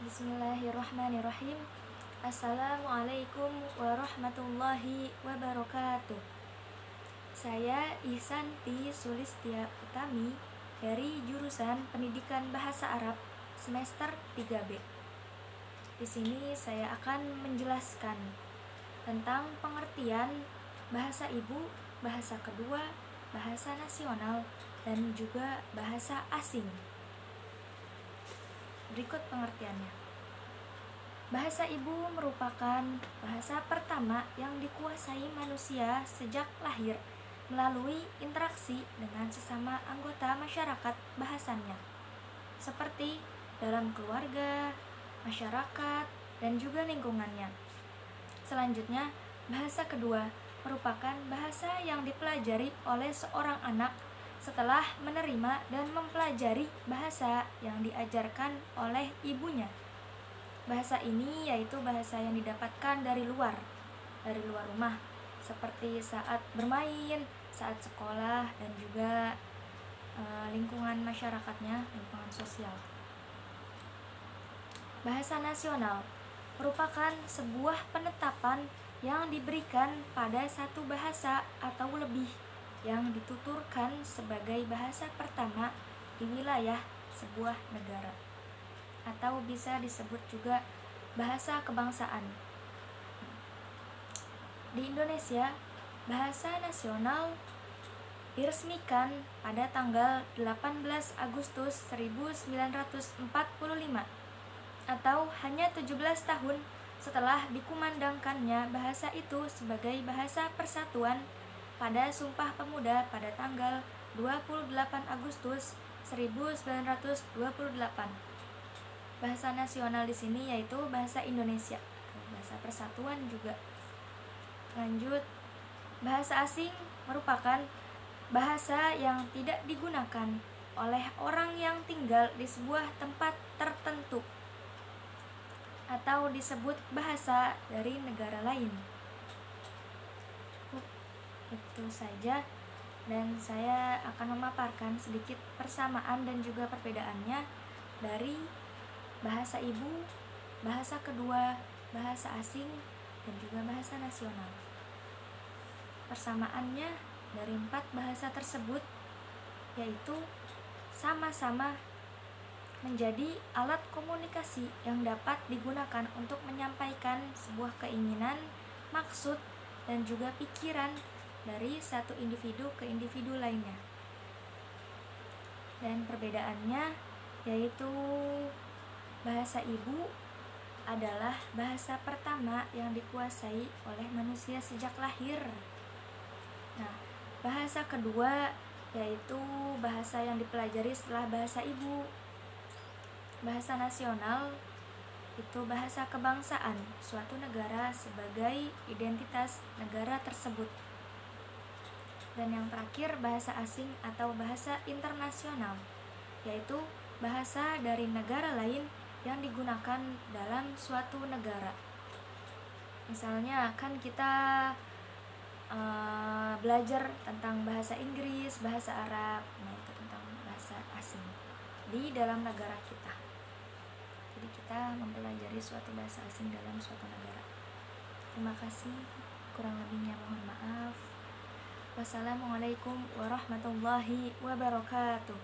Bismillahirrahmanirrahim. Assalamualaikum warahmatullahi wabarakatuh. Saya Ihsanti Sulistia Utami dari jurusan Pendidikan Bahasa Arab semester 3B. Di sini saya akan menjelaskan tentang pengertian bahasa ibu, bahasa kedua, bahasa nasional, dan juga bahasa asing. Berikut pengertiannya. Bahasa ibu merupakan bahasa pertama yang dikuasai manusia sejak lahir melalui interaksi dengan sesama anggota masyarakat bahasannya, seperti dalam keluarga, masyarakat, dan juga lingkungannya. Selanjutnya, bahasa kedua merupakan bahasa yang dipelajari oleh seorang anak setelah menerima dan mempelajari bahasa yang diajarkan oleh ibunya. Bahasa ini yaitu bahasa yang didapatkan dari luar rumah, seperti saat bermain, saat sekolah, dan juga lingkungan masyarakatnya, lingkungan sosial. Bahasa nasional merupakan sebuah penetapan yang diberikan pada satu bahasa atau lebih yang dituturkan sebagai bahasa pertama di wilayah sebuah negara, atau bisa disebut juga bahasa kebangsaan. Di Indonesia, bahasa nasional diresmikan pada tanggal 18 Agustus 1945 atau hanya 17 tahun setelah dikumandangkannya bahasa itu sebagai bahasa persatuan pada Sumpah Pemuda pada tanggal 28 Agustus 1928. Bahasa nasional di sini yaitu bahasa Indonesia, bahasa persatuan juga. Lanjut, bahasa asing merupakan bahasa yang tidak digunakan oleh orang yang tinggal di sebuah tempat tertentu atau disebut bahasa dari negara lain. Itu saja, dan saya akan memaparkan sedikit persamaan dan juga perbedaannya dari bahasa ibu, bahasa kedua, bahasa asing, dan juga bahasa nasional. Persamaannya dari 4 bahasa tersebut yaitu sama-sama menjadi alat komunikasi yang dapat digunakan untuk menyampaikan sebuah keinginan, maksud, dan juga pikiran dari satu individu ke individu lainnya. Dan perbedaannya yaitu bahasa ibu adalah bahasa pertama yang dikuasai oleh manusia sejak lahir. Nah, bahasa kedua yaitu bahasa yang dipelajari setelah bahasa ibu. Bahasa nasional itu bahasa kebangsaan suatu negara sebagai identitas negara tersebut. Dan yang terakhir, bahasa asing atau bahasa internasional, yaitu bahasa dari negara lain yang digunakan dalam suatu negara. Misalnya kan kita belajar tentang bahasa Inggris, bahasa Arab, nah itu tentang bahasa asing di dalam negara kita. Jadi kita mempelajari suatu bahasa asing dalam suatu negara. Terima kasih, kurang lebihnya mohon maaf. Wassalamualaikum warahmatullahi wabarakatuh.